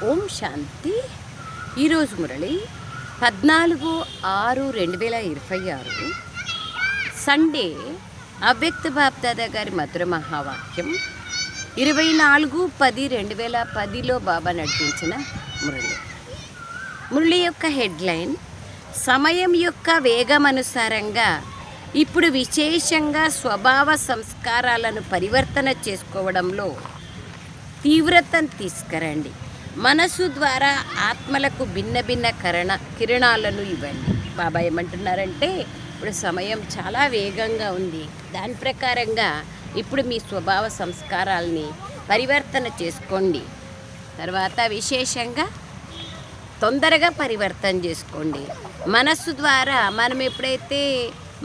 ఓం శాంతి. ఈరోజు మురళి 14/6/2026 సండే. అవ్యక్త బాప్దాదా గారి మధుర మహావాక్యం 24/10/2010లో బాబా నడిపించిన మురళి యొక్క హెడ్లైన్ సమయం యొక్క వేగమనుసారంగా ఇప్పుడు విశేషంగా స్వభావ సంస్కారాలను పరివర్తన చేసుకోవడంలో తీవ్రతను తీసుకురండి. మనసు ద్వారా ఆత్మలకు భిన్న భిన్న కిరణాలను ఇవ్వండి. బాబా ఏమంటున్నారంటే ఇప్పుడు సమయం చాలా వేగంగా ఉంది, దాని ప్రకారంగా ఇప్పుడు మీ స్వభావ సంస్కారాలని పరివర్తన చేసుకోండి. తర్వాత విశేషంగా తొందరగా పరివర్తన చేసుకోండి. మనస్సు ద్వారా మనం ఎప్పుడైతే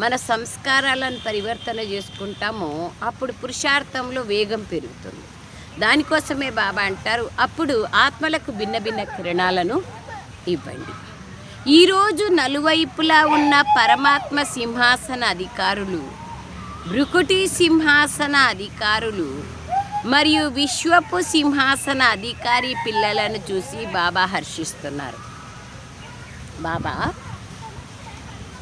మన సంస్కారాలను పరివర్తన చేసుకుంటామో అప్పుడు పురుషార్థంలో వేగం పెరుగుతుంది. దానికోసమే బాబా అంటారు అప్పుడు ఆత్మలకు భిన్న భిన్న కిరణాలను ఇవ్వండి. ఈరోజు నలువైపులా ఉన్న పరమాత్మ సింహాసన అధికారులు, భృకుటి సింహాసన అధికారులు మరియు విశ్వపు సింహాసన అధికారి పిల్లలను చూసి బాబా హర్షిస్తున్నారు. బాబా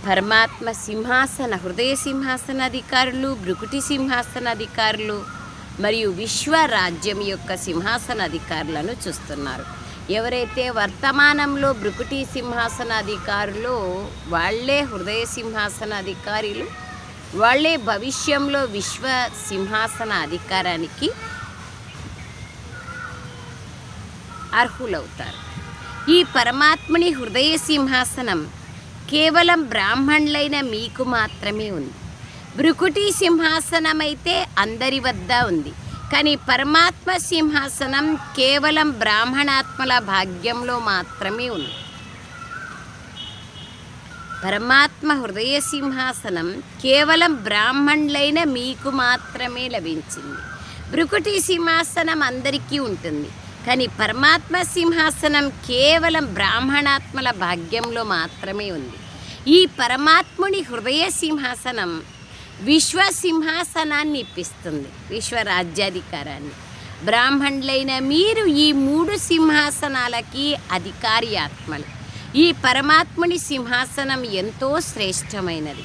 పరమాత్మ సింహాసన హృదయ సింహాసన అధికారులు, భృకుటి సింహాసన అధికారులు మరియు విశ్వ రాజ్యం యొక్క సింహాసన అధికారులను చూస్తున్నారు. ఎవరైతే వర్తమానంలో భృకుటి సింహాసన అధికారులు వాళ్ళే హృదయ సింహాసన అధికారులు, వాళ్ళే భవిష్యంలో విశ్వ సింహాసన అధికారానికి అర్హులవుతారు. ఈ పరమాత్మని హృదయ సింహాసనం కేవలం బ్రాహ్మణులైన మీకు మాత్రమే ఉంది. భృకుటి సింహాసనం అయితే అందరి వద్ద ఉంది, కానీ పరమాత్మ సింహాసనం కేవలం బ్రాహ్మణాత్మల భాగ్యంలో మాత్రమే ఉంది. పరమాత్మ హృదయ సింహాసనం కేవలం బ్రాహ్మణులైన మీకు మాత్రమే లభించింది. భృకుటి సింహాసనం అందరికీ ఉంటుంది, కానీ పరమాత్మ సింహాసనం కేవలం బ్రాహ్మణాత్మల భాగ్యంలో మాత్రమే ఉంది. ఈ పరమాత్ముని హృదయ సింహాసనం విశ్వ సింహాసనాన్ని ఇప్పిస్తుంది, విశ్వరాజ్యాధికారాన్ని. బ్రాహ్మణులైన మీరు ఈ 3 సింహాసనాలకి అధికారి ఆత్మలు. ఈ పరమాత్ముని సింహాసనం ఎంతో శ్రేష్టమైనది.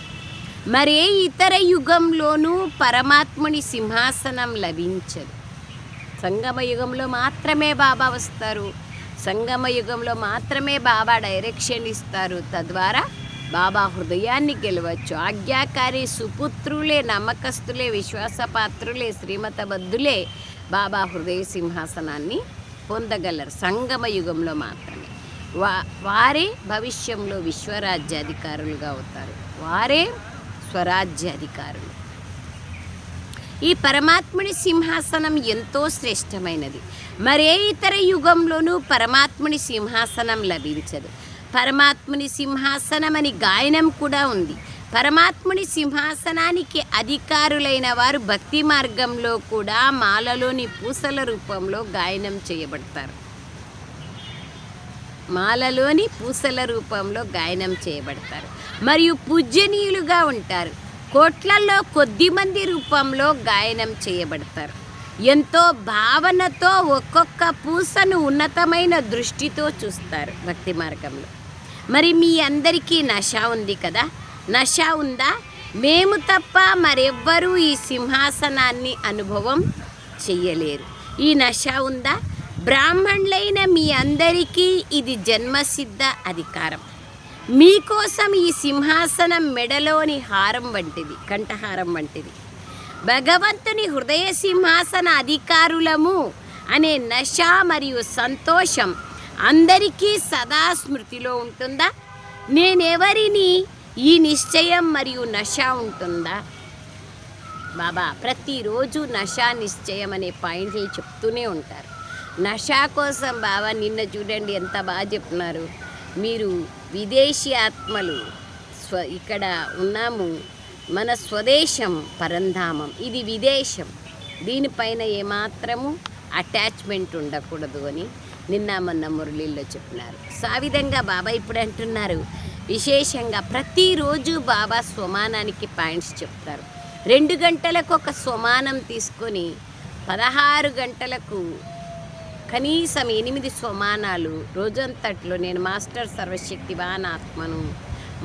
మరే ఇతర యుగంలోనూ పరమాత్ముని సింహాసనం లభించదు. సంగమ యుగంలో మాత్రమే బాబా వస్తారు, సంగమ యుగంలో మాత్రమే బాబా డైరెక్షన్ ఇస్తారు. తద్వారా బాబా హృదయాన్ని గెలవచ్చు. ఆజ్ఞాకారి సుపుత్రులే, నమ్మకస్తులే, విశ్వాసపాత్రులే, శ్రీమతబద్ధులే బాబా హృదయ సింహాసనాన్ని పొందగలరు. సంగమ యుగంలో మాత్రమే వారే భవిష్యంలో విశ్వరాజ్యాధికారులుగా అవుతారు, వారే స్వరాజ్యాధికారులు. ఈ పరమాత్ముని సింహాసనం ఎంతో శ్రేష్టమైనది. మరే ఇతర యుగంలోనూ పరమాత్ముని సింహాసనం లభించదు. పరమాత్ముని సింహాసనం అని గాయనం కూడా ఉంది. పరమాత్ముని సింహాసనానికి అధికారులైన వారు భక్తి మార్గంలో కూడా మాలలోని పూసల రూపంలో గాయనం చేయబడతారు. మాలలోని పూసల రూపంలో గాయనం చేయబడతారు మరియు పూజ్యనీయులుగా ఉంటారు. కోట్లలో కొద్ది మంది రూపంలో గాయనం చేయబడతారు. ఎంతో భావనతో ఒక్కొక్క పూసను ఉన్నతమైన దృష్టితో చూస్తారు భక్తి మార్గంలో. మరి మీ అందరికీ నష ఉంది కదా, నష ఉందా? మేము తప్ప మరెవ్వరూ ఈ సింహాసనాన్ని అనుభవం చెయ్యలేరు. ఈ నష ఉందా? బ్రాహ్మణులైన మీ అందరికీ ఇది జన్మసిద్ధ అధికారం. మీకోసం ఈ సింహాసనం మెడలోని హారం వంటిది, కంఠహారం వంటిది. భగవంతుని హృదయ సింహాసన అధికారులము అనే నష మరియు సంతోషం అందరికీ సదా స్మృతిలో ఉంటుందా? నేనెవరిని? ఈ నిశ్చయం మరియు నష ఉంటుందా? బాబా ప్రతిరోజు నష నిశ్చయం అనే పాయింట్లు చెప్తూనే ఉంటారు. నష కోసం బాబా నిన్న చూడండి ఎంత బాగా చెప్తున్నారు. మీరు విదేశీ ఆత్మలు, ఇక్కడ ఉన్నాము, మన స్వదేశం పరంధామం, ఇది విదేశం, దీనిపైన ఏమాత్రము అటాచ్మెంట్ ఉండకూడదు అని నిన్న మొన్న మురళీల్లో చెప్పినారు. సో ఆ విధంగా బాబా ఇప్పుడు అంటున్నారు విశేషంగా ప్రతిరోజు బాబా స్వమానానికి పాయింట్స్ చెప్తారు. 2 గంటలకు ఒక స్వమానం తీసుకొని 16 గంటలకు కనీసం 8 సోమానాలు రోజంతట్లో నేను మాస్టర్ సర్వశక్తివాన్ ఆత్మను,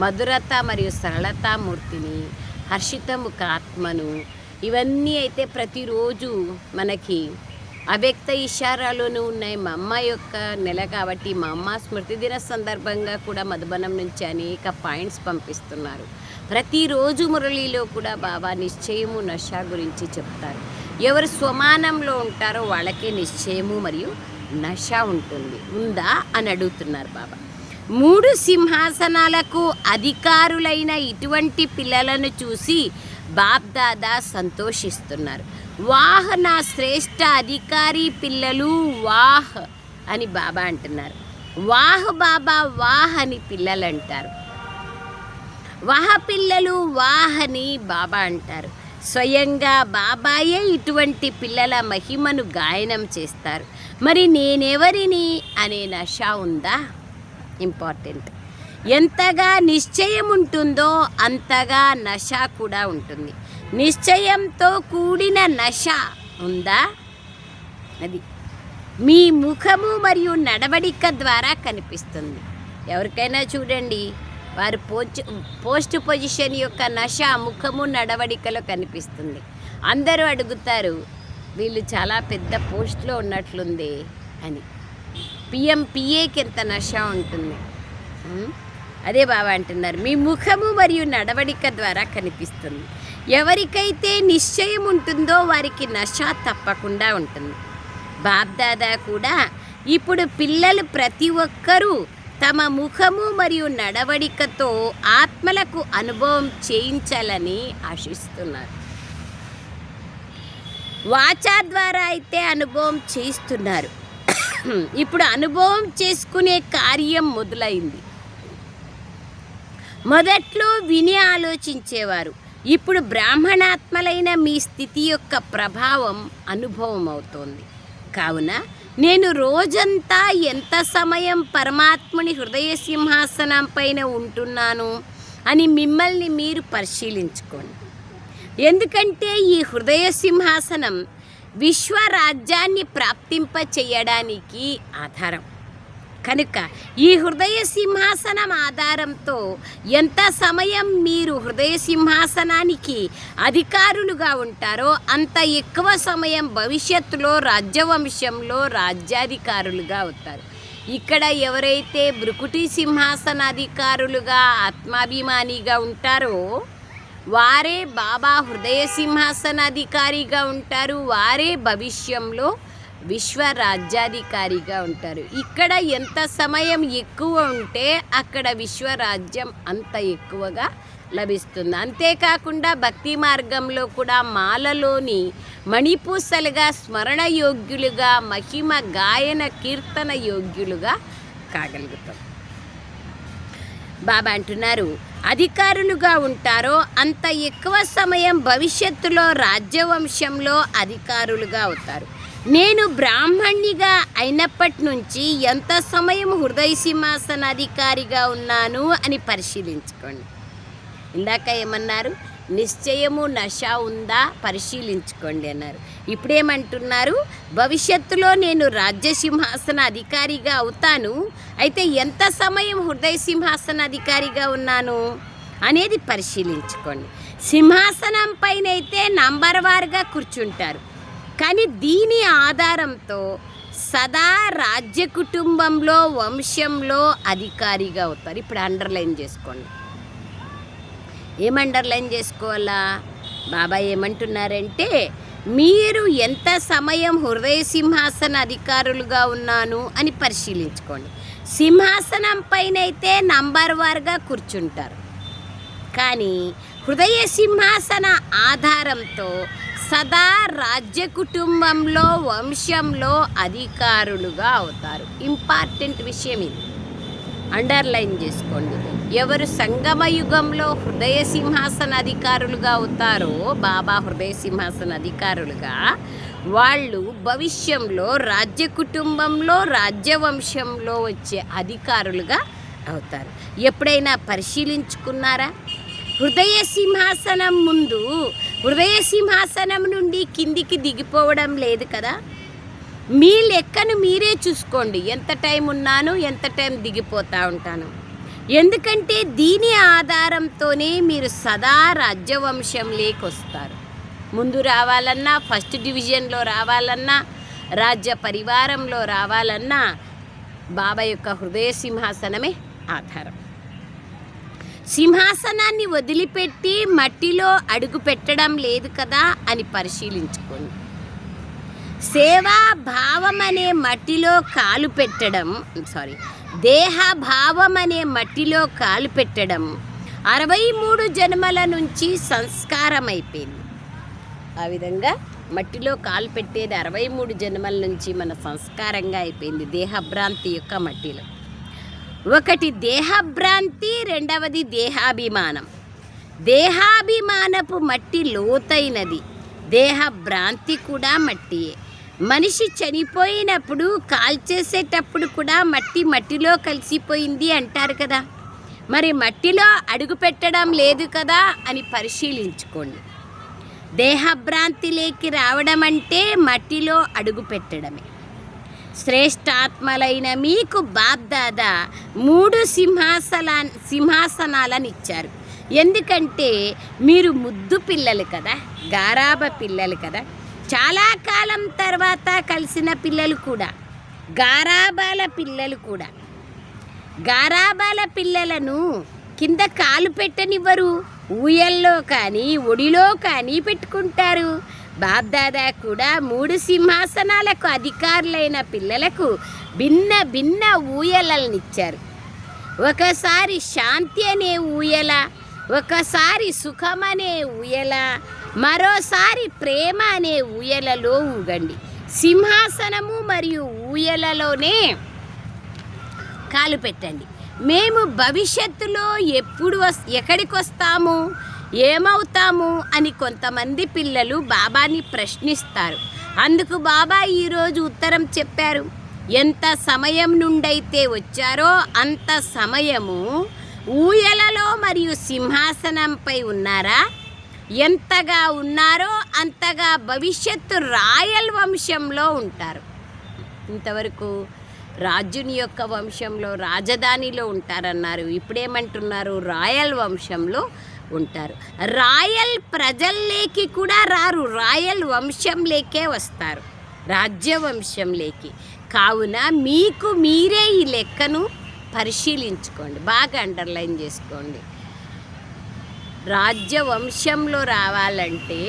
మధురత మరియు సరళతామూర్తిని, హర్షితముఖ ఆత్మను, ఇవన్నీ అయితే ప్రతిరోజు మనకి అవ్యక్త ఇషారాలోనూ ఉన్నాయి. మా అమ్మ యొక్క నెల కాబట్టి మా అమ్మ స్మృతి దిన సందర్భంగా కూడా మధుబనం నుంచి అనేక పాయింట్స్ పంపిస్తున్నారు. ప్రతిరోజు మురళిలో కూడా బాబా నిశ్చయము నశ గురించి చెప్తారు. ఎవరు స్వమానంలో ఉంటారో వాళ్ళకే నిశ్చయము మరియు నశ ఉందా అని అడుగుతున్నారు బాబా. 3 సింహాసనాలకు అధికారులైన ఇటువంటి పిల్లలను చూసి బాబ్దాదా సంతోషిస్తున్నారు. వాహ్ నా శ్రేష్ఠ అధికారి పిల్లలు వాహ్ అని బాబా అంటున్నారు. వాహ్ బాబా వాహ్ అని పిల్లలు అంటారు. వాహ పిల్లలు వాహ్ అని బాబా అంటారు. స్వయంగా బాబాయే ఇటువంటి పిల్లల మహిమను గాయనం చేస్తారు. మరి నేనెవరిని అనే నశ ఉందా? ఇంపార్టెంట్. ఎంతగా నిశ్చయం ఉంటుందో అంతగా నశ కూడా ఉంటుంది. నిశ్చయంతో కూడిన నశ ఉందా? అది మీ ముఖము మరియు నడవడిక ద్వారా కనిపిస్తుంది. ఎవరికైనా చూడండి, వారు పోస్ట్ పొజిషన్ యొక్క నశ ముఖము నడవడికలో కనిపిస్తుంది. అందరూ అడుగుతారు, వీళ్ళు చాలా పెద్ద పోస్ట్లో ఉన్నట్లుంది అని. పిఏకి ఎంత నశ ఉంటుంది. అదే బాబా అంటున్నారు, మీ ముఖము మరియు నడవడిక ద్వారా కనిపిస్తుంది. ఎవరికైతే నిశ్చయం ఉంటుందో వారికి నశ తప్పకుండా ఉంటుంది. బాబ్దాదా కూడా ఇప్పుడు పిల్లలు ప్రతి ఒక్కరూ తమ ముఖము మరియు నడవడికతో ఆత్మలకు అనుభవం చేయించాలని ఆశిస్తున్నారు. వాచా ద్వారా అయితే అనుభవం చేయిస్తున్నారు. ఇప్పుడు అనుభవం చేసుకునే కార్యం మొదలైంది. మొదట్లో విని ఆలోచించేవారు. ఇప్పుడు బ్రాహ్మణాత్మలైన మీ స్థితి యొక్క ప్రభావం అనుభవం అవుతోంది. కావున నేను రోజంతా ఎంత సమయం పరమాత్ముని హృదయ సింహాసనం పైన ఉంటున్నాను అని మిమ్మల్ని మీరు పరిశీలించుకోండి. ఎందుకంటే ఈ హృదయ సింహాసనం విశ్వరాజ్యాన్ని ప్రాప్తింప చేయడానికి ఆధారం. కనుక ఈ హృదయ సింహాసనం ఆధారంతో ఎంత సమయం మీరు హృదయ సింహాసనానికి అధికారులుగా ఉంటారో అంత ఎక్కువ సమయం భవిష్యత్తులో రాజ్యవంశంలో రాజ్యాధికారులుగా అవుతారు. ఇక్కడ ఎవరైతే భృకుటి సింహాసనాధికారులుగా ఆత్మాభిమానిగా ఉంటారో వారే బాబా హృదయ సింహాసనాధికారిగా ఉంటారు. వారే భవిష్యంలో విశ్వరాజ్యాధికారిగా ఉంటారు. ఇక్కడ ఎంత సమయం ఎక్కువ ఉంటే అక్కడ విశ్వరాజ్యం అంత ఎక్కువగా లభిస్తుంది. అంతేకాకుండా భక్తి మార్గంలో కూడా మాలలోని మణిపూసలుగా స్మరణ యోగ్యులుగా మహిమ గాయన కీర్తన యోగ్యులుగా కాగలుగుతాం. బాబా అంటున్నారు, అధికారులుగా ఉంటారో అంత ఎక్కువ సమయం భవిష్యత్తులో రాజ్యవంశంలో అధికారులుగా అవుతారు. నేను బ్రాహ్మణ్ణిగా అయినప్పటి నుంచి ఎంత సమయం హృదయ సింహాసనాధికారిగా ఉన్నాను అని పరిశీలించుకోండి. ఇందాక ఏమన్నారు? నిశ్చయము నశ ఉందా పరిశీలించుకోండి అన్నారు. ఇప్పుడేమంటున్నారు? భవిష్యత్తులో నేను రాజ్య సింహాసన అధికారిగా అవుతాను. అయితే ఎంత సమయం హృదయ సింహాసన అధికారిగా ఉన్నాను అనేది పరిశీలించుకోండి. సింహాసనం పైన అయితే నంబర్ వారుగా కూర్చుంటారు. కానీ దీని ఆధారంతో సదా రాజ్య కుటుంబంలో వంశంలో అధికారిగా అవుతారు. ఇప్పుడు అండర్లైన్ చేసుకోండి. ఏం అండర్లైన్ చేసుకోవాలా? బాబా ఏమంటున్నారంటే, మీరు ఎంత సమయం హృదయ సింహాసన అధికారులుగా ఉన్నాను అని పరిశీలించుకోండి. సింహాసనం పైన అయితే నంబర్ వారుగా కూర్చుంటారు. కానీ హృదయ సింహాసన ఆధారంతో సదా రాజ్య కుటుంబంలో వంశంలో అధికారులుగా అవుతారు. ఇంపార్టెంట్ విషయం ఇది, అండర్లైన్ చేసుకోండి. ఎవరు సంగమ యుగంలో హృదయ సింహాసన అధికారులుగా అవుతారో, బాబా హృదయ సింహాసన అధికారులుగా, వాళ్ళు భవిష్యంలో రాజ్య కుటుంబంలో రాజ్యవంశంలో వచ్చే అధికారులుగా అవుతారు. ఎప్పుడైనా పరిశీలించుకున్నారా? హృదయ సింహాసనం ముందు హృదయ సింహాసనం నుండి కిందికి దిగిపోవడం లేదు కదా. మీ లెక్కను మీరే చూసుకోండి, ఎంత టైం ఉన్నాను, ఎంత టైం దిగిపోతూ ఉంటాను. ఎందుకంటే దీని ఆధారంతోనే మీరు సదా రాజ్యవంశంలోకి వస్తారు. ముందు రావాలన్నా, ఫస్ట్ డివిజన్లో రావాలన్నా, రాజ్య పరివారంలో రావాలన్నా బాబా యొక్క హృదయ సింహాసనమే ఆధారం. సింహాసనాన్ని వదిలిపెట్టి మట్టిలో అడుగు పెట్టడం లేదు కదా అని పరిశీలించుకోండి. సేవా భావం అనే మట్టిలో కాలు పెట్టడం, దేహ భావం అనే మట్టిలో కాలు పెట్టడం 63 జన్మల నుంచి సంస్కారం అయిపోయింది. ఆ విధంగా మట్టిలో కాలు పెట్టేది 63 జన్మల నుంచి మన సంస్కారంగా అయిపోయింది. దేహభ్రాంతి యొక్క మట్టిలో ఒకటి దేహభ్రాంతి, రెండవది దేహాభిమానం. దేహాభిమానపు మట్టి లోతైనది, దేహభ్రాంతి కూడా మట్టియే. మనిషి చనిపోయినప్పుడు కాల్చేసేటప్పుడు కూడా మట్టిలో కలిసిపోయింది అంటారు కదా. మరి మట్టిలో అడుగు పెట్టడం లేదు కదా అని పరిశీలించుకోండి. దేహభ్రాంతిలోకి రావడం అంటే మట్టిలో అడుగు పెట్టడమే. శ్రేష్టాత్మలైన మీకు బాబ్దాదా 3 సింహాసనాలను ఇచ్చారు. ఎందుకంటే మీరు ముద్దు పిల్లలు కదా, గారాబ పిల్లలు కదా. చాలా కాలం తర్వాత కలిసిన పిల్లలు కూడా, గారాబాల పిల్లలు కూడా. గారాబాల పిల్లలను కింద కాలు పెట్టనివ్వరు, ఊయల్లో కానీ ఒడిలో కానీ పెట్టుకుంటారు. బాబ్దాదా కూడా 3 సింహాసనాలకు అధికారులైన పిల్లలకు భిన్న భిన్న ఊయలనిచ్చారు. ఒకసారి శాంతి అనే ఊయల, ఒకసారి సుఖం అనే ఊయల, మరోసారి ప్రేమ అనే ఊయలలో ఊగండి. సింహాసనము మరియు ఊయలలోనే కాలు పెట్టండి. మేము భవిష్యత్తులో ఎక్కడికి వస్తాము, ఏమవుతాము అని కొంతమంది పిల్లలు బాబాని ప్రశ్నిస్తారు. అందుకు బాబా ఈరోజు ఉత్తరం చెప్పారు. ఎంత సమయం నుండైతే వచ్చారో అంత సమయము ఊయలలో మరియు సింహాసనంపై ఉన్నారా? ఎంతగా ఉన్నారో అంతగా భవిష్యత్తు రాయల్ వంశంలో ఉంటారు. ఇంతవరకు రాజుని యొక్క వంశంలో రాజధానిలో ఉంటారన్నారు. ఇప్పుడేమంటున్నారు? రాయల్ వంశంలో ఉంటారు. రాయల్ ప్రజల్లోకి కూడా రారు, రాయల్ వంశంలోకే వస్తారు, రాజ్యవంశంలోకి. కావున మీకు మీరే ఈ లెక్కను పరిశీలించుకోండి, బాగా అండర్లైన్ చేసుకోండి. రాజ్యవంశంలో రావాలంటే,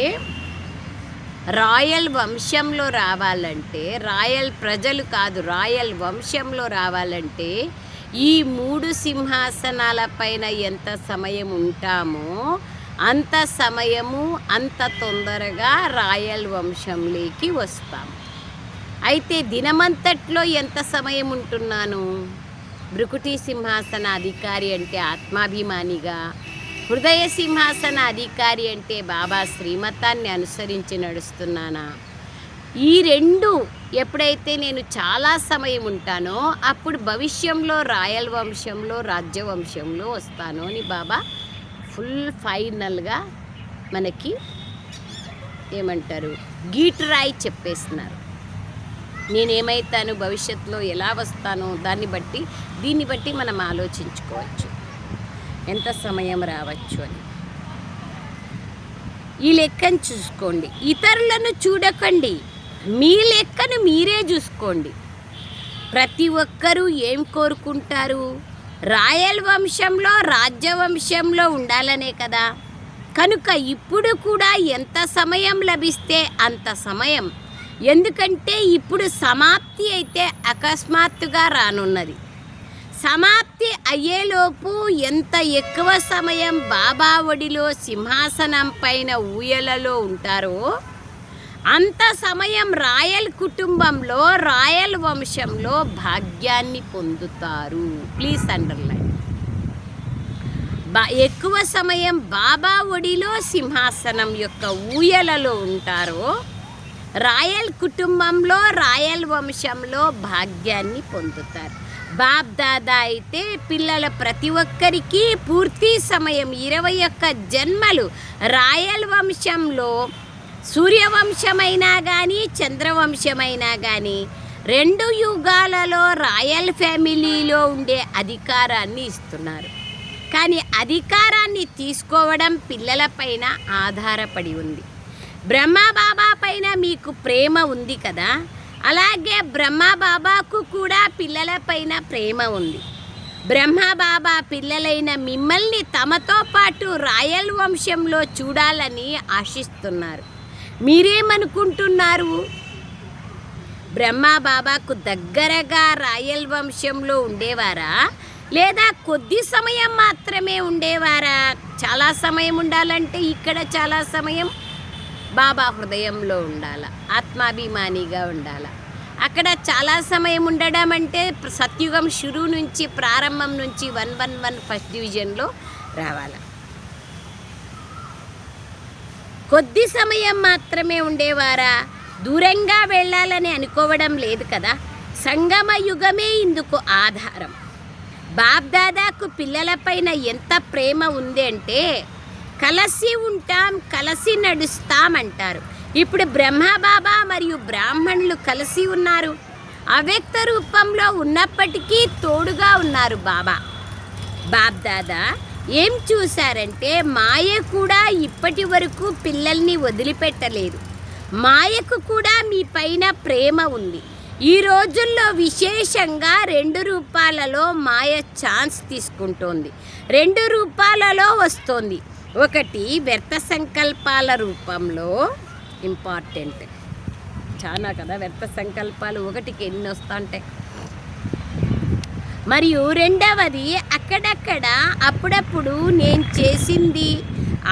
రాయల్ వంశంలో రావాలంటే, రాయల్ ప్రజలు కాదు, రాయల్ వంశంలో రావాలంటే ఈ 3 సింహాసనాల పైన ఎంత సమయం ఉంటామో అంత సమయము అంత తొందరగా రాయల్ వంశంలోకి వస్తాము. అయితే దినమంతట్లో ఎంత సమయం ఉంటున్నాను? భృకుటి సింహాసన అధికారి అంటే ఆత్మాభిమానిగా, హృదయ సింహాసన అధికారి అంటే బాబా శ్రీమతాన్ని అనుసరించి నడుస్తున్నానా? ఈ 2 ఎప్పుడైతే నేను చాలా సమయం ఉంటానో అప్పుడు భవిష్యంలో రాయల్ వంశంలో రాజ్యవంశంలో వస్తాను అని బాబా ఫుల్ ఫైనల్గా మనకి ఏమంటారు, గీటురాయి చెప్పేస్తున్నారు. నేనేమైతాను, భవిష్యత్తులో ఎలా వస్తానో దీన్ని బట్టి మనం ఆలోచించుకోవచ్చు ఎంత సమయం రావచ్చు అని. ఈ లెక్కను చూసుకోండి, ఇతరులను చూడకండి, మీ లెక్కను మీరే చూసుకోండి. ప్రతి ఒక్కరూ ఏం కోరుకుంటారు? రాయల్ వంశంలో రాజ్యవంశంలో ఉండాలనే కదా. కనుక ఇప్పుడు కూడా ఎంత సమయం లభిస్తే అంత సమయం. ఎందుకంటే ఇప్పుడు సమాప్తి అయితే అకస్మాత్తుగా రానున్నది. సమాప్తి అయ్యేలోపు ఎంత ఎక్కువ సమయం బాబా ఒడిలో సింహాసనం పైన ఊయలలో ఉంటారో అంత సమయం రాయల్ కుటుంబంలో రాయల్ వంశంలో భాగ్యాన్ని పొందుతారు. Please underline. ఎక్కువ సమయం బాబా ఒడిలో సింహాసనం యొక్క ఊయలలో ఉంటారో రాయల్ కుటుంబంలో రాయల్ వంశంలో భాగ్యాన్ని పొందుతారు. బాబ్ దాదా అయితే పిల్లల ప్రతి ఒక్కరికి పూర్తి సమయం 21 జన్మలు రాయల్ వంశంలో సూర్యవంశమైనా కానీ చంద్రవంశమైనా కానీ 2 యుగాలలో రాయల్ ఫ్యామిలీలో ఉండే అధికారాన్ని ఇస్తున్నారు. కానీ అధికారాన్ని తీసుకోవడం పిల్లలపైన ఆధారపడి ఉంది. బ్రహ్మబాబా పైన మీకు ప్రేమ ఉంది కదా, అలాగే బ్రహ్మబాబాకు కూడా పిల్లలపైన ప్రేమ ఉంది. బ్రహ్మబాబా పిల్లలైన మిమ్మల్ని తమతో పాటు రాయల్ వంశంలో చూడాలని ఆశిస్తున్నారు. మీరేమనుకుంటున్నారు? బ్రహ్మబాబాకు దగ్గరగా రాయల్ వంశంలో ఉండేవారా, లేదా కొద్ది సమయం మాత్రమే ఉండేవారా? చాలా సమయం ఉండాలంటే ఇక్కడ చాలా సమయం బాబా హృదయంలో ఉండాల, ఆత్మాభిమానిగా ఉండాల. అక్కడ చాలా సమయం ఉండడం అంటే సత్యుగం షురు నుంచి, ప్రారంభం నుంచి 111 ఫస్ట్ డివిజన్లో రావాలి. కొద్ది సమయం మాత్రమే ఉండేవారా? దూరంగా వెళ్ళాలని అనుకోవడం లేదు కదా. సంగమ యుగమే ఇందుకు ఆధారం. బాబ్దాదాకు పిల్లలపైన ఎంత ప్రేమ ఉంది అంటే కలిసి ఉంటాం, కలిసి నడుస్తాం అంటారు. ఇప్పుడు బ్రహ్మబాబా మరియు బ్రాహ్మణులు కలిసి ఉన్నారు. అవ్యక్త రూపంలో ఉన్నప్పటికీ తోడుగా ఉన్నారు బాబా. బాబ్దాదా ఏం చూశారంటే మాయ కూడా ఇప్పటి వరకు పిల్లల్ని వదిలిపెట్టలేదు. మాయకు కూడా మీ పైన ప్రేమ ఉంది. ఈ రోజుల్లో విశేషంగా 2 రూపాలలో మాయ ఛాన్స్ తీసుకుంటోంది. 2 రూపాలలో వస్తోంది. ఒకటి వ్యర్థ సంకల్పాల రూపంలో ఇంపార్టెంట్ చాలా కదా, వ్యర్థ సంకల్పాలు ఒకటికి ఎన్ని వస్తుంటాయి. మరియు రెండవది అక్కడక్కడ అప్పుడప్పుడు నేను చేసింది,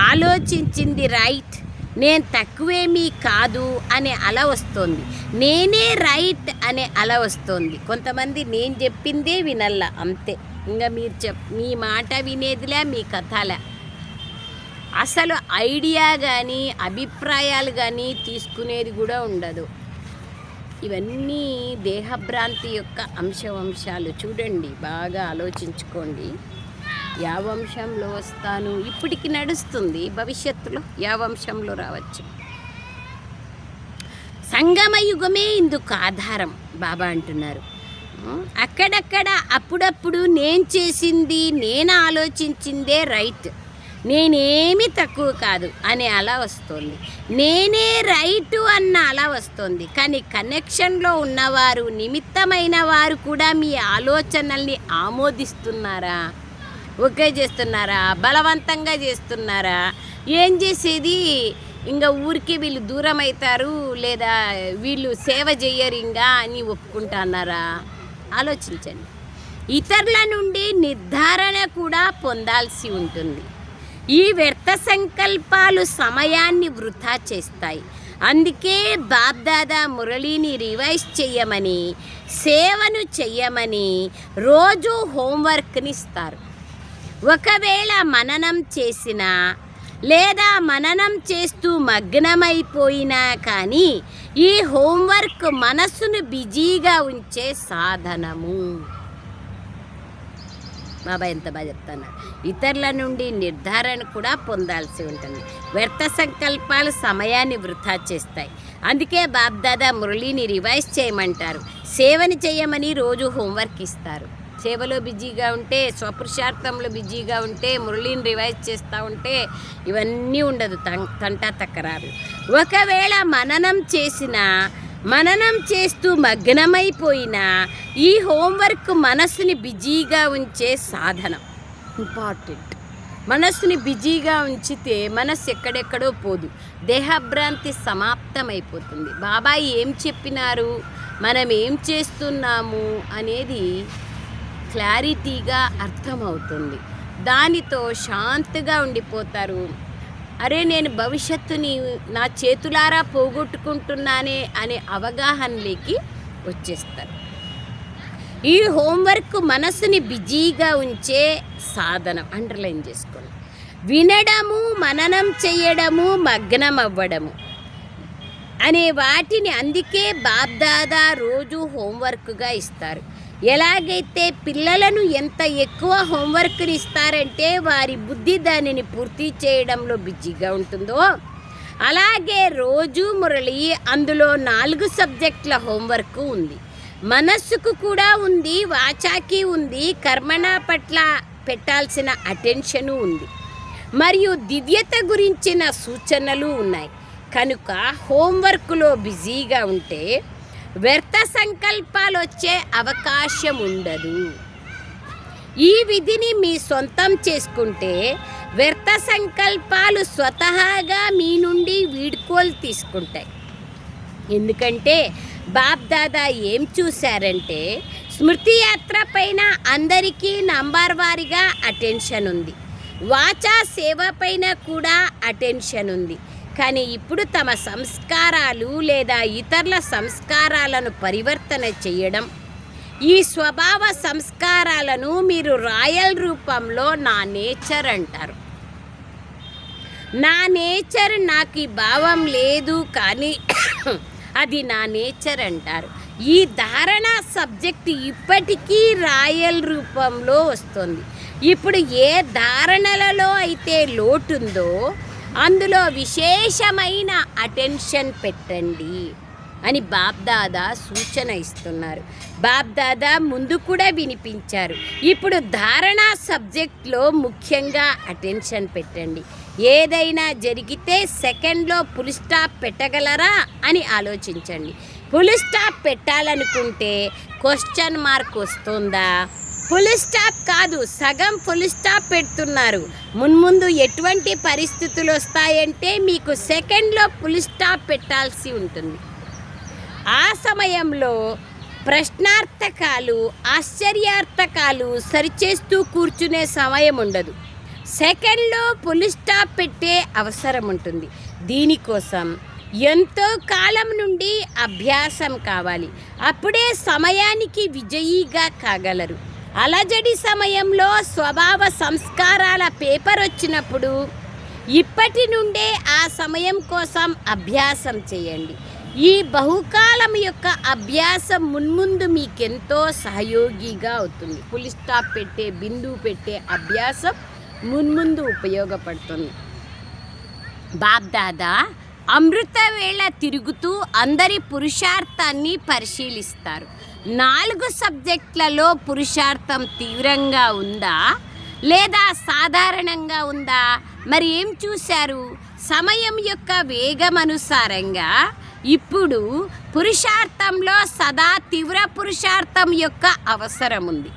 ఆలోచించింది రైట్, నేను తక్కువేమీ కాదు అనే అల వస్తుంది. నేనే రైట్ అనే అల వస్తుంది. కొంతమంది నేను చెప్పిందే వినల్లా, అంతే. ఇంకా మీరు మీ మాట వినేదిలే, మీ కథలే. అసలు ఐడియా కానీ అభిప్రాయాలు కానీ తీసుకునేది కూడా ఉండదు. ఇవన్నీ దేహభ్రాంతి యొక్క అంశాలు. చూడండి, బాగా ఆలోచించుకోండి. యా వంశంలో వస్తాను, ఇప్పటికి నడుస్తుంది, భవిష్యత్తులో యా వంశంలో రావచ్చు. సంగమ యుగమే ఇందుకు ఆధారం బాబా అంటున్నారు. అక్కడక్కడ అప్పుడప్పుడు నేను చేసింది, నేను ఆలోచించిందే రైట్, నేనేమి తక్కువ కాదు అనే అలా వస్తుంది. నేనే రైటు అన్న అలా వస్తుంది. కానీ కనెక్షన్లో ఉన్నవారు, నిమిత్తమైన వారు కూడా మీ ఆలోచనల్ని ఆమోదిస్తున్నారా? ఓకే చేస్తున్నారా? బలవంతంగా చేస్తున్నారా? ఏం చేసేది? ఇంకా ఊరికి వీళ్ళు దూరం అవుతారు, లేదా వీళ్ళు సేవ చెయ్యరు ఇంకా అని ఒప్పుకుంటున్నారా? ఆలోచించండి. ఇతరుల నుండి నిర్ధారణ కూడా పొందాల్సి ఉంటుంది. ఈ వ్యర్థ సంకల్పాలు సమయాన్ని వృధా చేస్తాయి. అందుకే బాబ్దాదా మురళిని రివైజ్ చెయ్యమని, సేవను చెయ్యమని రోజు హోంవర్క్ని ఇస్తారు. ఒకవేళ మననం చేసినా లేదా మననం చేస్తూ మగ్నమైపోయినా కానీ ఈ హోంవర్క్ మనస్సును బిజీగా ఉంచే సాధనము. బాబా ఎంత బాగా చెప్తున్నారు. ఇతరుల నుండి నిర్ధారణ కూడా పొందాల్సి ఉంటుంది. వ్యర్థ సంకల్పాలు సమయాన్ని వృధా చేస్తాయి. అందుకే బాబ్దాదా మురళిని రివైజ్ చేయమంటారు, సేవని చేయమని రోజు హోంవర్క్ ఇస్తారు. సేవలో బిజీగా ఉంటే, స్వపురుషార్థంలో బిజీగా ఉంటే, మురళిని రివైజ్ చేస్తూ ఉంటే ఇవన్నీ ఉండదు, తంటా తక్కరారు. ఒకవేళ మననం చేస్తూ మగ్నమైపోయినా ఈ హోంవర్క్ మనస్సుని బిజీగా ఉంచే సాధనం. ఇంపార్టెంట్. మనస్సుని బిజీగా ఉంచితే మనస్సు ఎక్కడెక్కడో పోదు, దేహభ్రాంతి సమాప్తమైపోతుంది. బాబా ఏం చెప్పినారు, మనం ఏం చేస్తున్నాము అనేది క్లారిటీగా అర్థమవుతుంది. దానితో శాంతిగా ఉండిపోతారు. అరే, నేను భవిష్యత్తుని నా చేతులారా పోగొట్టుకుంటున్నానే అనే అవగాహనలోకి వచ్చేస్తారు. ఈ హోంవర్క్ మనసుని బిజీగా ఉంచే సాధనం. అండర్లైన్ చేసుకోండి. వినడము, మననం చేయడము, మగ్నం అవ్వడము అనే వాటిని అందుకే బాబ్దాదా రోజు హోంవర్క్గా ఇస్తారు. ఎలాగైతే పిల్లలను ఎంత ఎక్కువ హోంవర్క్ని ఇస్తారంటే వారి బుద్ధి దానిని పూర్తి చేయడంలో బిజీగా ఉంటుందో, అలాగే రోజు మురళి అందులో 4 సబ్జెక్టుల హోంవర్క్ ఉంది. మనస్సుకు కూడా ఉంది, వాచాకి ఉంది, కర్మణ పట్ల పెట్టాల్సిన అటెన్షను ఉంది, మరియు దివ్యత గురించిన సూచనలు ఉన్నాయి. కనుక హోంవర్క్లో బిజీగా ఉంటే వ్యర్థ సంకల్పాలు వచ్చే అవకాశం ఉండదు. ఈ విధిని మీ సొంతం చేసుకుంటే వ్యర్థ సంకల్పాలు స్వతహాగా మీ నుండి వీడ్కోలు తీసుకుంటాయి. ఎందుకంటే బాప్దాదా ఏం చూశారంటే స్మృతి యాత్ర పైన అందరికీ నంబర్ వారీగా అటెన్షన్ ఉంది, వాచా సేవ పైన కూడా అటెన్షన్ ఉంది. కానీ ఇప్పుడు తమ సంస్కారాలు లేదా ఇతరుల సంస్కారాలను పరివర్తన చేయడం, ఈ స్వభావ సంస్కారాలను మీరు రాయల్ రూపంలో నా నేచర్ అంటారు. నా నేచర్ నాకు ఈ భావం లేదు కానీ అది నా నేచర్ అంటారు. ఈ ధారణ సబ్జెక్ట్ ఇప్పటికీ రాయల్ రూపంలో వస్తుంది. ఇప్పుడు ఏ ధారణలలో అయితే లోటుందో అందులో విశేషమైన అటెన్షన్ పెట్టండి అని బాప్దాదా సూచన ఇస్తున్నారు. బాప్దాదా ముందు కూడా వినిపించారు. ఇప్పుడు ధారణ సబ్జెక్ట్లో ముఖ్యంగా అటెన్షన్ పెట్టండి. ఏదైనా జరిగితే సెకండ్లో ఫుల్ స్టాప్ పెట్టగలరా అని ఆలోచించండి. ఫుల్ స్టాప్ పెట్టాలనుకుంటే క్వశ్చన్ మార్క్ వస్తుందా? ఫుల్ స్టాప్ కాదు, సగం ఫుల్ స్టాప్ పెడుతున్నారు. మున్ముందు ఎటువంటి పరిస్థితులు వస్తాయంటే మీకు సెకండ్లో ఫుల్ స్టాప్ పెట్టాల్సి ఉంటుంది. ఆ సమయంలో ప్రశ్నార్థకాలు, ఆశ్చర్యార్థకాలు సరిచేస్తూ కూర్చునే సమయం ఉండదు. సెకండ్లో ఫుల్ స్టాప్ పెట్టే అవసరం ఉంటుంది. దీనికోసం ఎంతో కాలం నుండి అభ్యాసం కావాలి. అప్పుడే సమయానికి విజయీగా కాగలరు. అలజడి సమయంలో స్వభావ సంస్కారాల పేపర్ వచ్చినప్పుడు ఇప్పటి నుండే ఆ సమయం కోసం అభ్యాసం చేయండి. ఈ బహుకాలం యొక్క అభ్యాసం మున్ముందు మీకెంతో సహయోగిగా అవుతుంది. ఫుల్ స్టాప్ పెట్టే, బిందువు పెట్టే అభ్యాసం మున్ముందు ఉపయోగపడుతుంది. బాప్దాదా అమృత వేళ తిరుగుతూ అందరి పురుషార్థాన్ని పరిశీలిస్తారు. 4 సబ్జెక్టులలో పురుషార్థం తీవ్రంగా ఉందా లేదా సాధారణంగా ఉందా? మరి ఏం చూశారు? సమయం యొక్క వేగమనుసారంగా ఇప్పుడు పురుషార్థంలో సదా తీవ్ర పురుషార్థం యొక్క అవసరం ఉంది.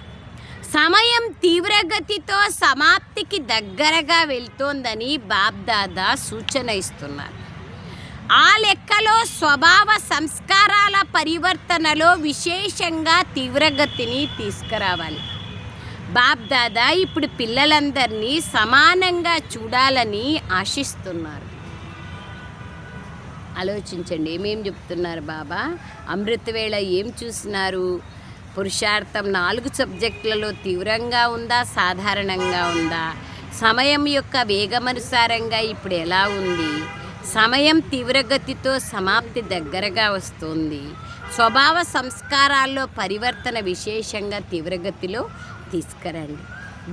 సమయం తీవ్రగతితో సమాప్తికి దగ్గరగా వెళ్తోందని బాప్దాదా సూచన ఇస్తున్నారు. ఆ లెక్కలో స్వభావ సంస్కారాల పరివర్తనలో విశేషంగా తీవ్రగతిని తీసుకురావాలి. బాప్దాదా ఇప్పుడు పిల్లలందరినీ సమానంగా చూడాలని ఆశిస్తున్నారు. ఆలోచించండి, ఏమేం చెప్తున్నారు బాబా? అమృతవేళ ఏం చూసినారు? పురుషార్థం 4 సబ్జెక్టులలో తీవ్రంగా ఉందా సాధారణంగా ఉందా? సమయం యొక్క వేగమనుసారంగా ఇప్పుడు ఎలా ఉంది? సమయం తీవ్రగతితో సమాప్తి దగ్గరగా వస్తుంది. స్వభావ సంస్కారాల్లో పరివర్తన విశేషంగా తీవ్రగతిలో తీసుకురండి.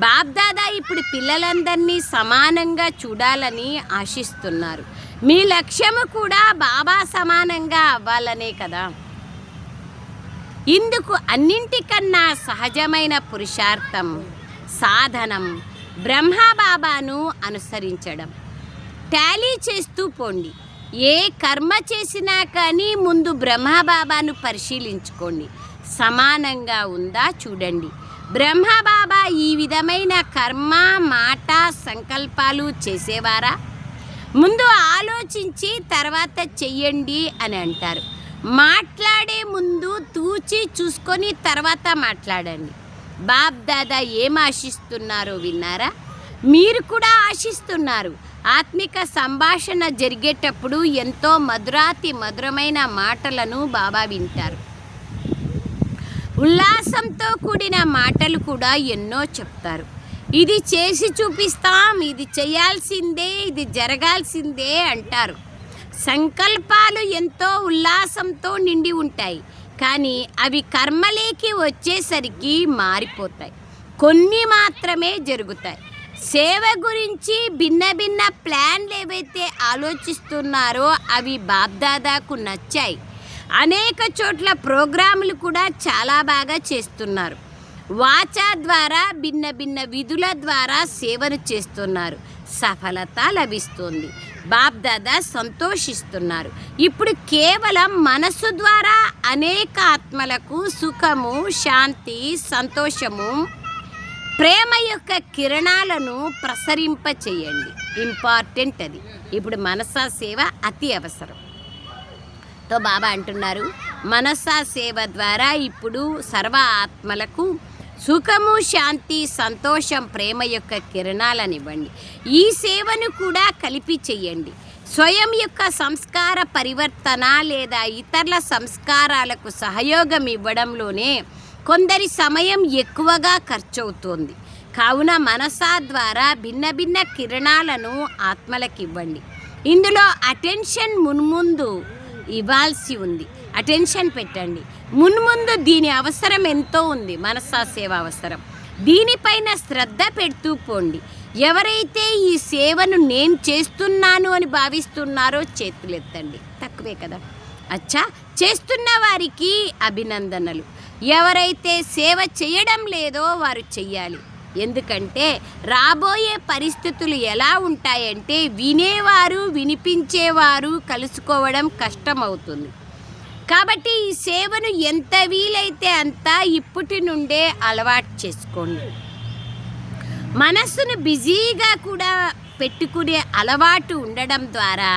బాప్దాదా ఇప్పుడు పిల్లలందరినీ సమానంగా చూడాలని ఆశిస్తున్నారు. మీ లక్ష్యము కూడా బాబా సమానంగా అవ్వాలనే కదా. ఇందుకు అన్నింటికన్నా సహజమైన పురుషార్థం, సాధనం బ్రహ్మబాబాను అనుసరించడం. టాలీ చేస్తూ పోండి. ఏ కర్మ చేసినా కానీ ముందు బ్రహ్మబాబాను పరిశీలించుకోండి. సమానంగా ఉందా చూడండి. బ్రహ్మబాబా ఈ విధమైన కర్మ, మాట, సంకల్పాలు చేసేవారా? ముందు ఆలోచించి తర్వాత చెయ్యండి అని అంటారు. మాట్లాడే ముందు తూచి చూసుకొని తర్వాత మాట్లాడండి. బాప్దాదా ఏం ఆశిస్తున్నారో విన్నారా? మీరు కూడా ఆశిస్తున్నారు. ఆత్మిక సంభాషణ జరిగేటప్పుడు ఎంతో మధురాతి మధురమైన మాటలను బాబా వింటారు. ఉల్లాసంతో కూడిన మాటలు కూడా ఎన్నో చెప్తారు. ఇది చేసి చూపిస్తాం, ఇది చేయాల్సిందే, ఇది జరగాల్సిందే అంటారు. సంకల్పాలు ఎంతో ఉల్లాసంతో నిండి ఉంటాయి, కానీ అవి కర్మలేకి వచ్చేసరికి మారిపోతాయి. కొన్ని మాత్రమే జరుగుతాయి. సేవ గురించి భిన్న భిన్న ప్లాన్లు ఏవైతే ఆలోచిస్తున్నారో అవి బాబ్దాదాకు నచ్చాయి. అనేక చోట్ల ప్రోగ్రాములు కూడా చాలా బాగా చేస్తున్నారు. వాచా ద్వారా భిన్న భిన్న విధుల ద్వారా సేవను చేస్తున్నారు. సఫలత లభిస్తుంది. బాబ్దాదా సంతోషిస్తున్నారు. ఇప్పుడు కేవలం మనసు ద్వారా అనేక ఆత్మలకు సుఖము, శాంతి, సంతోషము, ప్రేమ యొక్క కిరణాలను ప్రసరింపచేయండి. ఇంపార్టెంట్ అది. ఇప్పుడు మనసా సేవ అతి అవసరం. తో బాబా అంటున్నారు, మనసా సేవ ద్వారా ఇప్పుడు సర్వ ఆత్మలకు సుఖము, శాంతి, సంతోషం, ప్రేమ యొక్క కిరణాలనివ్వండి. ఈ సేవను కూడా కలిపి చెయ్యండి. స్వయం యొక్క సంస్కార పరివర్తన లేదా ఇతరుల సంస్కారాలకు సహయోగం ఇవ్వడంలోనే కొందరి సమయం ఎక్కువగా ఖర్చవుతోంది. కావున మనసా ద్వారా భిన్న భిన్న కిరణాలను ఆత్మలకు ఇవ్వండి. ఇందులో అటెన్షన్ మున్ముందు ఇవ్వాల్సి ఉంది. అటెన్షన్ పెట్టండి. మున్ముందు దీని అవసరం ఎంతో ఉంది. మనసా సేవ అవసరం. దీనిపైన శ్రద్ధ పెడుతూ పోండి. ఎవరైతే ఈ సేవను నేను చేస్తున్నాను అని భావిస్తున్నారో చేతులెత్తండి. తక్కువే కదా. అచ్చా, చేస్తున్న వారికి అభినందనలు. ఎవరైతే సేవ చేయడం లేదో వారు చెయ్యాలి. ఎందుకంటే రాబోయే పరిస్థితులు ఎలా ఉంటాయంటే వినేవారు, వినిపించేవారు కలుసుకోవడం కష్టమవుతుంది. కాబట్టి ఈ సేవను ఎంత వీలైతే అంత ఇప్పటి నుండే అలవాటు చేసుకోండి. మనస్సును బిజీగా కూడా పెట్టుకునే అలవాటు ఉండడం ద్వారా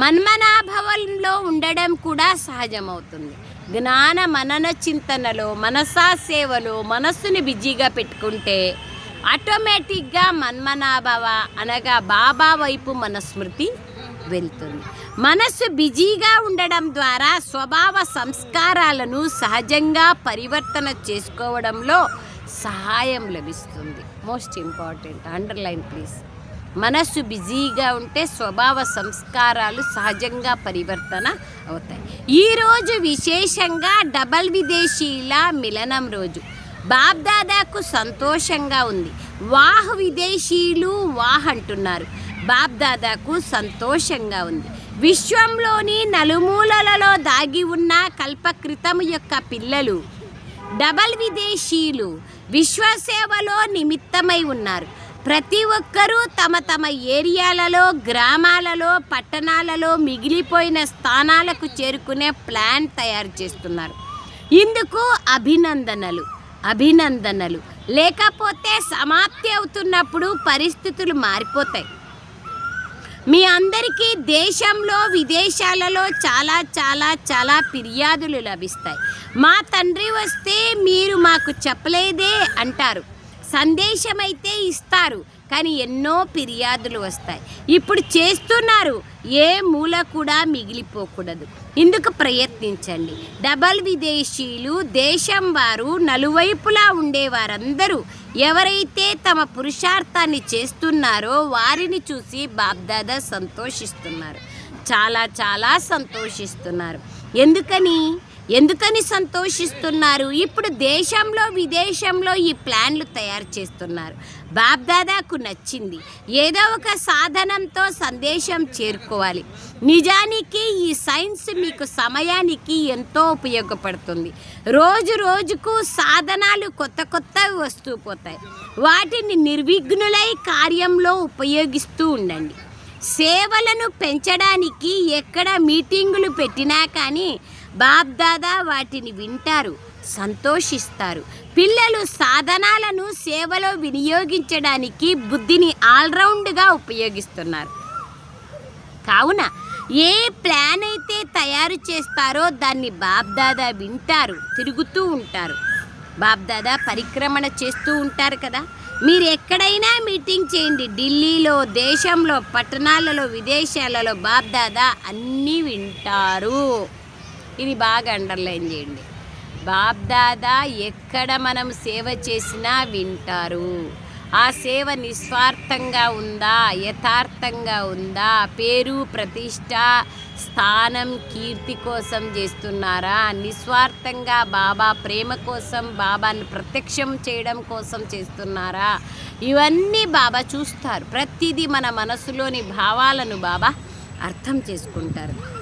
మన్మనాభవంలో ఉండడం కూడా సహజమవుతుంది. జ్ఞాన మనన చింతనలో, మనసా సేవలో మనస్సుని బిజీగా పెట్టుకుంటే ఆటోమేటిక్గా మన్మనాభవ అనగా బాబా వైపు మన స్మృతి వెళ్తుంది. మనస్సు బిజీగా ఉండడం ద్వారా స్వభావ సంస్కారాలను సహజంగా పరివర్తన చేసుకోవడంలో సహాయం లభిస్తుంది. Most important, underline please. మనస్సు బిజీగా ఉంటే స్వభావ సంస్కారాలు సహజంగా పరివర్తన అవుతాయి. ఈరోజు విశేషంగా డబల్ విదేశీల మిలనం రోజు. బాబ్దాదాకు సంతోషంగా ఉంది. వాహ్ విదేశీయులు వాహ్ అంటున్నారు. బాబ్దాదాకు సంతోషంగా ఉంది. విశ్వంలోని నలుమూలలలో దాగి ఉన్న కల్పకృతం యొక్క పిల్లలు డబల్ విదేశీయులు విశ్వసేవలో నిమిత్తమై ఉన్నారు. ప్రతి ఒక్కరూ తమ తమ ఏరియాలలో, గ్రామాలలో, పట్టణాలలో మిగిలిపోయిన స్థానాలకు చేరుకునే ప్లాన్ తయారు చేస్తున్నారు. ఇందుకు అభినందనలు. అభినందనలు లేకపోతే సమాప్తి అవుతున్నప్పుడు పరిస్థితులు మారిపోతాయి. మీ అందరికీ దేశంలో, విదేశాలలో చాలా చాలా చాలా ఫిర్యాదులు లభిస్తాయి. మా తండ్రి వస్తే మీరు మాకు చెప్పలేదే అంటారు. సందేశం అయితే ఇస్తారు, కానీ ఎన్నో ఫిర్యాదులు వస్తాయి. ఇప్పుడు చేస్తున్నారు, ఏ మూల కూడా మిగిలిపోకూడదు. ఇందుకు ప్రయత్నించండి. డబల్ విదేశీయులు, దేశం వారు, నలువైపులా ఉండేవారందరూ ఎవరైతే తమ పురుషార్థాన్ని చేస్తున్నారో వారిని చూసి బాబ్దాదా సంతోషిస్తున్నారు. చాలా చాలా సంతోషిస్తున్నారు. ఎందుకని సంతోషిస్తున్నారు? ఇప్పుడు దేశంలో, విదేశంలో ఈ ప్లాన్లు తయారు చేస్తున్నారు. బాబ్దాదాకు నచ్చింది. ఏదో ఒక సాధనంతో సందేశం చేరుకోవాలి. నిజానికి ఈ సైన్స్ మీకు సమయానికి ఎంతో ఉపయోగపడుతుంది. రోజు రోజుకు సాధనాలు కొత్త కొత్తవి వస్తూ పోతాయి. వాటిని నిర్విఘ్నులై కార్యంలో ఉపయోగిస్తూ ఉండండి. సేవలను పెంచడానికి ఎక్కడ మీటింగులు పెట్టినా కానీ బాబ్దాదా వాటిని వింటారు, సంతోషిస్తారు. పిల్లలు సాధనాలను సేవలో వినియోగించడానికి బుద్ధిని ఆల్రౌండ్గా ఉపయోగిస్తున్నారు. కావున ఏ ప్లాన్ అయితే తయారు చేస్తారో దాన్ని బాబ్దాదా వింటారు, తిరుగుతూ ఉంటారు. బాబ్దాదా పరిక్రమణ చేస్తూ ఉంటారు కదా. మీరు ఎక్కడైనా మీటింగ్ చేయండి, ఢిల్లీలో, దేశంలో, పట్టణాలలో, విదేశాలలో బాబ్దాదా అన్నీ వింటారు. ఇది బాగా అండర్లైన్ చేయండి. బాబ్దాదా ఎక్కడ మనం సేవ చేసినా వింటారు. ఆ సేవ నిస్వార్థంగా ఉందా, యథార్థంగా ఉందా, పేరు ప్రతిష్ట స్థానం కీర్తి కోసం చేస్తున్నారా, నిస్వార్థంగా బాబా ప్రేమ కోసం, బాబాను ప్రత్యక్షం చేయడం కోసం చేస్తున్నారా? ఇవన్నీ బాబా చూస్తారు. ప్రతిదీ మన మనసులోని భావాలను బాబా అర్థం చేసుకుంటారు.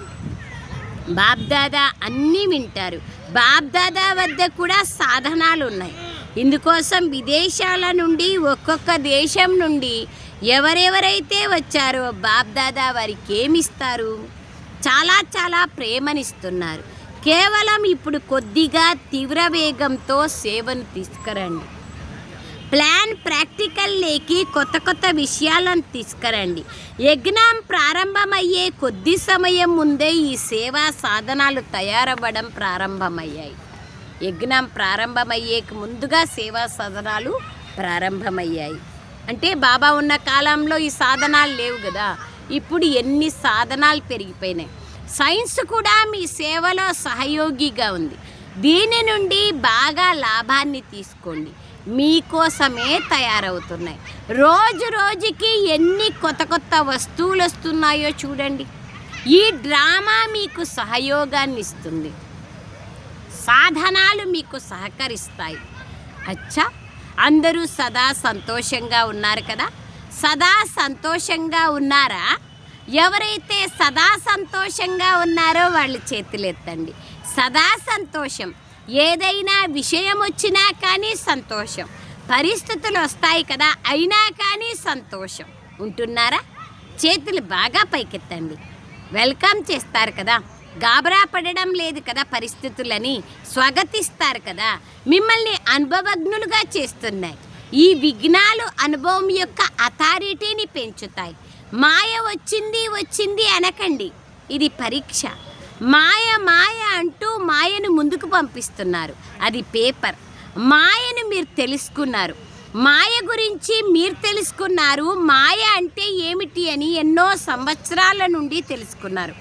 బాబ్దాదా అన్నీ వింటారు. బాబ్దాదా వద్ద కూడా సాధనాలు ఉన్నాయి. ఇందుకోసం విదేశాల నుండి, ఒక్కొక్క దేశం నుండి ఎవరెవరైతే వచ్చారో బాబ్దాదా వారికి ఏమిస్తారు? చాలా చాలా ప్రేమనిస్తున్నారు. కేవలం ఇప్పుడు కొద్దిగా తీవ్ర వేగంతో సేవను తీసుకురండి. ప్లాన్ ప్రాక్టికల్ లేకి కొత్త కొత్త విషయాలను తీసుకురండి. యజ్ఞం ప్రారంభమయ్యే కొద్ది సమయం ముందే ఈ సేవా సాధనాలు తయారవ్వడం ప్రారంభమయ్యాయి. యజ్ఞం ప్రారంభమయ్యే ముందుగా సేవా సాధనాలు ప్రారంభమయ్యాయి. అంటే బాబా ఉన్న కాలంలో ఈ సాధనాలు లేవు కదా. ఇప్పుడు ఎన్ని సాధనాలు పెరిగిపోయినాయి. సైన్స్ కూడా మీ సేవలో సహయోగిగా ఉంది. దీని నుండి బాగా లాభాన్ని తీసుకోండి. మీకోసమే తయారవుతున్నాయి. రోజు రోజుకి ఎన్ని కొత్త కొత్త వస్తువులు వస్తున్నాయో చూడండి. ఈ డ్రామా మీకు సహయోగాన్ని ఇస్తుంది. సాధనాలు మీకు సహకరిస్తాయి. అచ్చా, అందరూ సదా సంతోషంగా ఉన్నారు కదా? సదా సంతోషంగా ఉన్నారా? ఎవరైతే సదా సంతోషంగా ఉన్నారో వాళ్ళు చేతులెత్తండి. సదా సంతోషం. ఏదైనా విషయం వచ్చినా కానీ సంతోషం. పరిస్థితులు వస్తాయి కదా, అయినా కానీ సంతోషం. ఉంటున్నారా? చేతులు బాగా పైకెత్తండి. వెల్కమ్ చేస్తారు కదా, గాబరా పడడం లేదు కదా, పరిస్థితులని స్వాగతిస్తారు కదా. మిమ్మల్ని అనుభవజ్ఞులుగా చేస్తున్నాయి. ఈ విఘ్నాలు అనుభవం యొక్క అథారిటీని పెంచుతాయి. మాయ వచ్చింది అనకండి, ఇది పరీక్ష. మాయ మాయ అంటూ మాయను ముందుకు పంపిస్తున్నారు. అది పేపర్. మాయను మీరు తెలుసుకున్నారు. మాయ గురించి మీరు తెలుసుకున్నారు. మాయ అంటే ఏమిటి అని ఎన్నో సంవత్సరాల నుండి తెలుసుకున్నారు.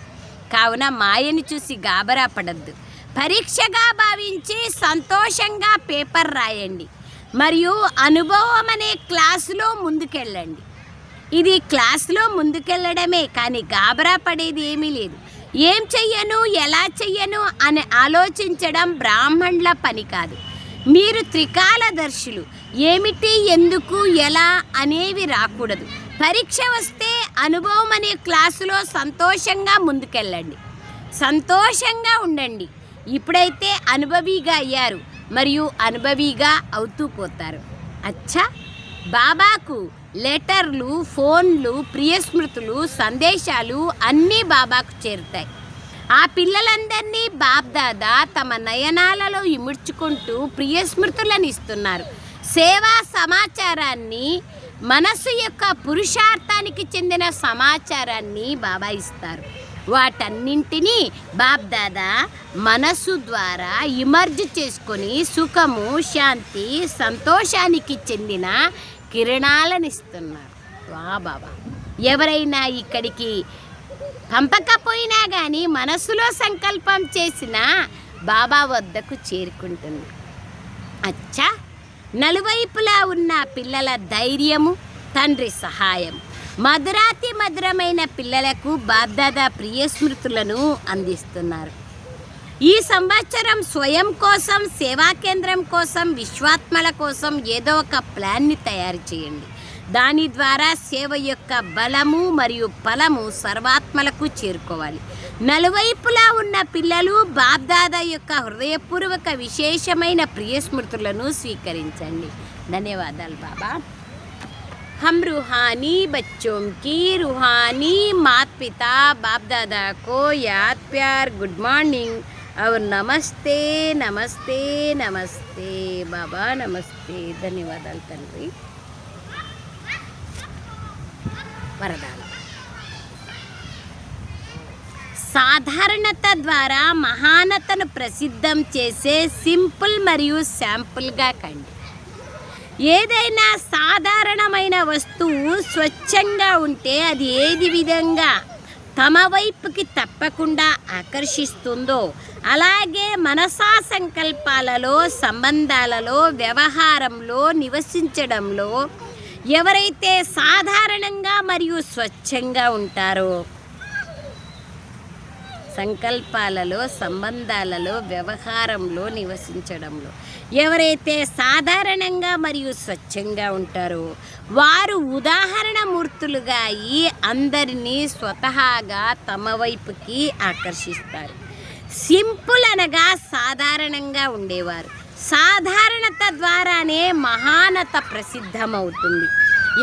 కావున మాయను చూసి గాబరా పడద్దు. పరీక్షగా భావించి సంతోషంగా పేపర్ రాయండి. మరియు అనుభవం అనే క్లాసులో ముందుకెళ్ళండి. ఇది క్లాసులో ముందుకెళ్ళడమే కానీ గాబరా పడేది ఏమీ లేదు. ఏం చెయ్యను, ఎలా చెయ్యను అని ఆలోచించడం బ్రాహ్మణుల పని కాదు. మీరు త్రికాలదర్శులు. ఏమిటి, ఎందుకు, ఎలా అనేవి రాకూడదు. పరీక్ష వస్తే అనుభవం అనే క్లాసులో సంతోషంగా ముందుకెళ్ళండి. సంతోషంగా ఉండండి. ఇప్పుడైతే అనుభవిగా అయ్యారు మరియు అనుభవిగా అవుతూ పోతారు. అచ్చా, బాబాకు లెటర్లు, ఫోన్లు, ప్రియస్మృతులు, సందేశాలు అన్నీ బాబాకు చేరుతాయి. ఆ పిల్లలందరినీ బాబ్దాదా తమ నయనాలలో ఇముడ్చుకుంటూ ప్రియస్మృతులను ఇస్తున్నారు. సేవా సమాచారాన్ని, మనసు యొక్క పురుషార్థానికి చెందిన సమాచారాన్ని బాబా ఇస్తారు. వాటన్నింటినీ బాబ్దాదా మనసు ద్వారా ఇమర్జ్ చేసుకొని సుఖము, శాంతి, సంతోషానికి చెందిన కిరణాలను ఇస్తున్నారు. వా బాబా, ఎవరైనా ఇక్కడికి పంపకపోయినా కానీ మనసులో సంకల్పం చేసిన బాబా వద్దకు చేరుకుంటుంది. అచ్చా, నలువైపులా ఉన్న పిల్లల ధైర్యము, తండ్రి సహాయం, మధురాతి మధురమైన పిల్లలకు బాబ్దాదా ప్రియస్మృతులను అందిస్తున్నారు. ఈ సంవత్సరం స్వయం కోసం, సేవా కేంద్రం కోసం, విశ్వాత్మల కోసం ఏదో ఒక ప్లాన్ని తయారు చేయండి. దాని ద్వారా సేవ యొక్క బలము మరియు ఫలము సర్వాత్మలకు చేరుకోవాలి. నలువైపులా ఉన్న పిల్లలు బాబ్దాదా యొక్క హృదయపూర్వక విశేషమైన ప్రియస్మృతులను స్వీకరించండి. ధన్యవాదాలు బాబా. हम रूहानी बच्चों की रूहानी माता पिता बाप दादा को याद प्यार गुड मॉर्निंग और नमस्ते नमस्ते नमस्ते बाबा नमस्ते. ధన్యవాదాలు తండ్రి. వరదాలు. సాధారణత ద్వారా మహానతను ప్రసిద్ధం చేసే సింపుల్ మరియు శాంపుల్గా కండి. ఏదైనా సాధారణమైన వస్తువు స్వచ్ఛంగా ఉంటే అది ఏది విధంగా తమ వైపుకి తప్పకుండా ఆకర్షిస్తుందో అలాగే మనసా సంకల్పాలలో, సంబంధాలలో, వ్యవహారంలో, నివసించడంలో ఎవరైతే సాధారణంగా మరియు స్వచ్ఛంగా ఉంటారో, సంకల్పాలలో, సంబంధాలలో, వ్యవహారంలో, నివసించడంలో ఎవరైతే సాధారణంగా మరియు స్వచ్ఛంగా ఉంటారో వారు ఉదాహరణ మూర్తులుగా అయి అందరినీ స్వతహాగా తమ వైపుకి ఆకర్షిస్తారు. సింపుల్ అనగా సాధారణంగా ఉండేవారు. సాధారణత ద్వారానే మహానత ప్రసిద్ధమవుతుంది.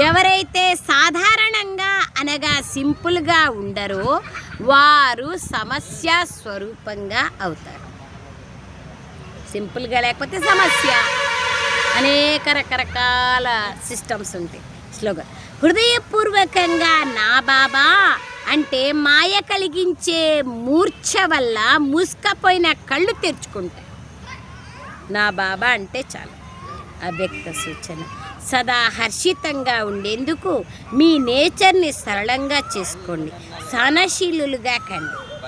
ఎవరైతే సాధారణంగా అనగా సింపుల్గా ఉండరో వారు సమస్య స్వరూపంగా అవుతారు. సింపుల్గా లేకపోతే సమస్య. అనేక రకరకాల సిస్టమ్స్ ఉంటాయి. స్లోగన్ హృదయపూర్వకంగా నా బాబా అంటే మాయ కలిగించే మూర్ఛ వల్ల మూసుకపోయిన కళ్ళు తెరుచుకుంటాయి. నా బాబా అంటే చాలు. అవ్యక్త సూచన. సదా హర్షితంగా ఉండేందుకు మీ నేచర్ని సరళంగా చేసుకోండి. సహనశీలులుగా కండి.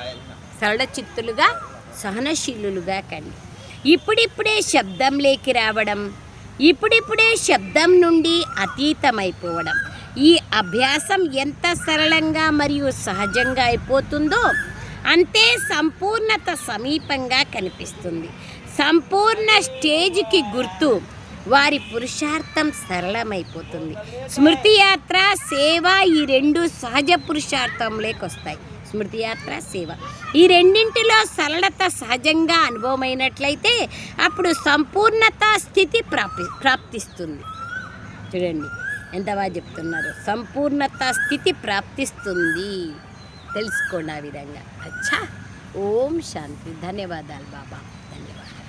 సరళ చిత్తులుగా సహనశీలులుగా కండి. ఇప్పుడిప్పుడే శబ్దంలోకి రావడం, ఇప్పుడిప్పుడే శబ్దం నుండి అతీతమైపోవడం. ఈ అభ్యాసం ఎంత సరళంగా మరియు సహజంగా అయిపోతుందో అంతే సంపూర్ణత సమీపంగా కనిపిస్తుంది. సంపూర్ణ స్టేజ్కి గుర్తు వారి పురుషార్థం సరళమైపోతుంది. స్మృతి యాత్ర, సేవ ఈ రెండు సహజ పురుషార్థంలోకి వస్తాయి. స్మృతి యాత్ర, సేవ ఈ రెండింటిలో సరళత సహజంగా అనుభవమైనట్లయితే అప్పుడు సంపూర్ణత స్థితి ప్రాప్తిస్తుంది. చూడండి ఎంత బాగా చెప్తున్నారు. సంపూర్ణత స్థితి ప్రాప్తిస్తుంది. తెలుసుకోండి ఆ విధంగా. అచ్చా. ఓం శాంతి. ధన్యవాదాలు బాబా. ధన్యవాదాలు.